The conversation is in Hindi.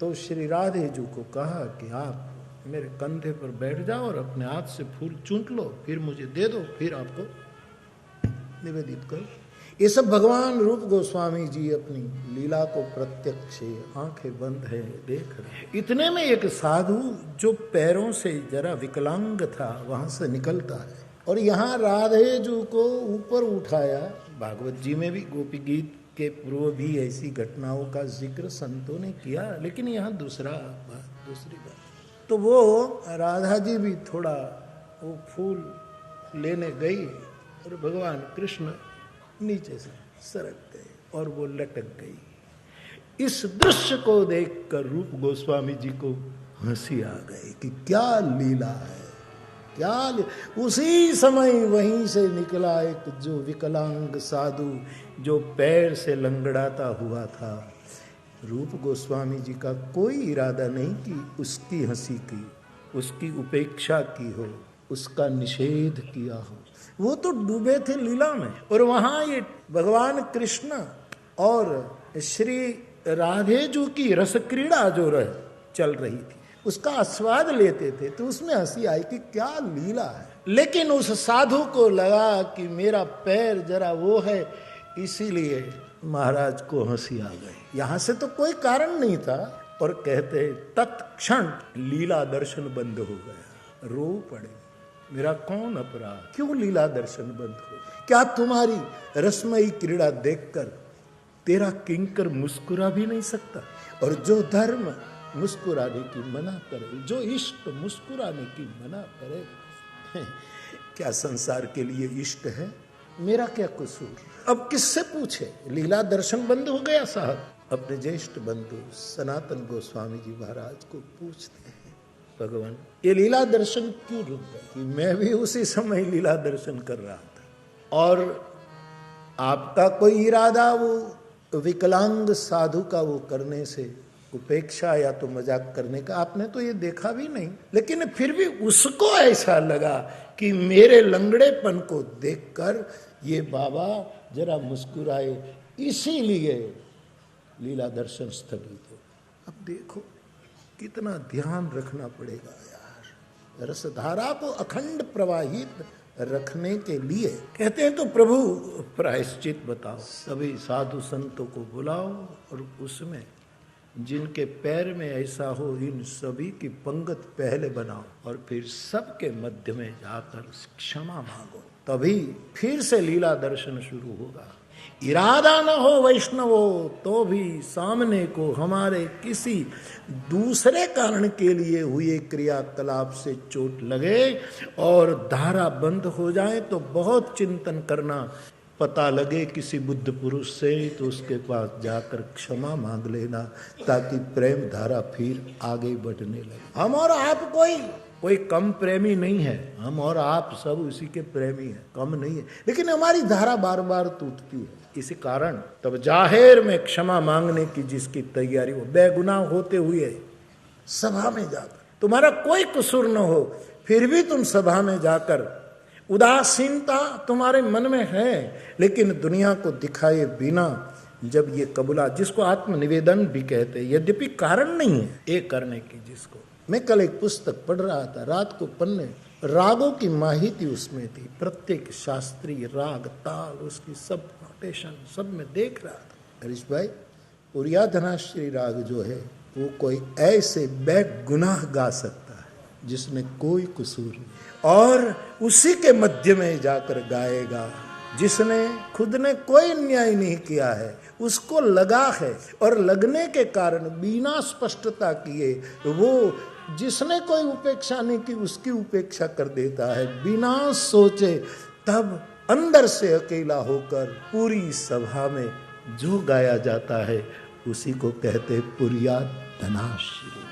तो श्री राधे जी को कहा कि आप मेरे कंधे पर बैठ जाओ और अपने हाथ से फूल चूंट लो, फिर मुझे दे दो, फिर आपको निवेदित करो। ये सब भगवान रूप गोस्वामी जी अपनी लीला को प्रत्यक्ष आंखें बंद है देख रहे। इतने में एक साधु जो पैरों से जरा विकलांग था वहां से निकलता है और यहाँ राधे जी को ऊपर उठाया। भागवत जी में भी गोपी गीत के पूर्व भी ऐसी घटनाओं का जिक्र संतों ने किया, लेकिन यहाँ दूसरी बात। तो वो राधा जी भी थोड़ा वो फूल लेने गई और भगवान कृष्ण नीचे से सरक गए और वो लटक गई। इस दृश्य को देखकर रूप गोस्वामी जी को हंसी आ गई कि क्या लीला है, उसी समय वहीं से निकला एक जो विकलांग साधु जो पैर से लंगड़ाता हुआ था। रूप गोस्वामी जी का कोई इरादा नहीं कि उसकी हंसी की, उसकी उपेक्षा की हो, उसका निषेध किया हो। वो तो डूबे थे लीला में और वहां ये भगवान कृष्ण और श्री राधे जी की रस क्रीड़ा जो चल रही थी उसका आस्वाद लेते थे, तो उसमें हंसी आई कि क्या लीला है। लेकिन उस साधु को लगा कि मेरा पैर जरा वो है, इसीलिए महाराज को हंसी आ गई। यहां से तो कोई कारण नहीं था और कहते तत्क्षण लीला दर्शन बंद हो गया। रो पड़े, मेरा कौन अपराध, क्यों लीला दर्शन बंद हो? क्या तुम्हारी रसमयी क्रीड़ा देखकर तेरा किंकर मुस्कुरा भी नहीं सकता? और जो धर्म मुस्कुराने की मना करे, जो इष्ट मुस्कुराने की मना करे, क्या संसार के लिए इष्ट है? मेरा क्या कसूर? अब किससे पूछे? लीला दर्शन बंद हो गया साहब। अपने ज्येष्ठ बंधु सनातन गोस्वामी जी महाराज को पूछते हैं, भगवान ये लीला दर्शन क्यों रुक गया? कि मैं भी उसी समय लीला दर्शन कर रहा था और आपका कोई इरादा वो विकलांग साधु का वो करने से उपेक्षा या तो मजाक करने का आपने तो ये देखा भी नहीं, लेकिन फिर भी उसको ऐसा लगा कि मेरे लंगड़ेपन को देखकर ये बाबा जरा मुस्कुराए, इसीलिए लीला दर्शन स्थगित हो। अब देखो कितना ध्यान रखना पड़ेगा यार। रसधारा को अखंड प्रवाहित रखने के लिए कहते हैं तो प्रभु प्रायश्चित बताओ, सभी साधु संतों को बुलाओ और उसमें जिनके पैर में ऐसा हो इन सभी की पंगत पहले बनाओ और फिर सबके मध्य में जाकर क्षमा मांगो, तभी फिर से लीला दर्शन शुरू होगा। इरादा न हो वैष्णवो तो भी सामने को हमारे किसी दूसरे कारण के लिए हुए क्रियाकलाप से चोट लगे और धारा बंद हो जाए तो बहुत चिंतन करना, पता लगे किसी बुद्ध पुरुष से तो उसके पास जाकर क्षमा मांग लेना, ताकि प्रेम धारा फिर आगे बढ़ने लगे। हम और आप कोई कम प्रेमी नहीं है, हम और आप सब उसी के प्रेमी हैं, कम नहीं है, लेकिन हमारी धारा बार बार टूटती है। इसी कारण तब जाहिर में क्षमा मांगने की जिसकी तैयारी हो, बेगुनाह होते हुए सभा में जाकर, तुम्हारा कोई कसूर न हो फिर भी तुम सभा में जाकर, उदासीनता तुम्हारे मन में है लेकिन दुनिया को दिखाए बिना जब ये कबूला, जिसको आत्मनिवेदन भी कहते हैं, यद्यपि कारण नहीं है ये करने की जिसको। मैं कल एक पुस्तक पढ़ रहा था, रात को पन्ने रागों की माहिती उसमें थी, प्रत्येक शास्त्रीय राग ताल उसकी सब नोटेशन सब में देख रहा था। हरीश भाई पुरिया धनाश्री राग जो है वो कोई ऐसे बेगुनाह गा सकता है जिसने कोई कसूर नहीं, और उसी के मध्य में जाकर गाएगा जिसने खुद ने कोई अन्याय नहीं किया है, उसको लगा है और लगने के कारण बिना स्पष्टता किए वो जिसने कोई उपेक्षा नहीं की उसकी उपेक्षा कर देता है बिना सोचे। तब अंदर से अकेला होकर पूरी सभा में जो गाया जाता है उसी को कहते पुरिया धनाश्री।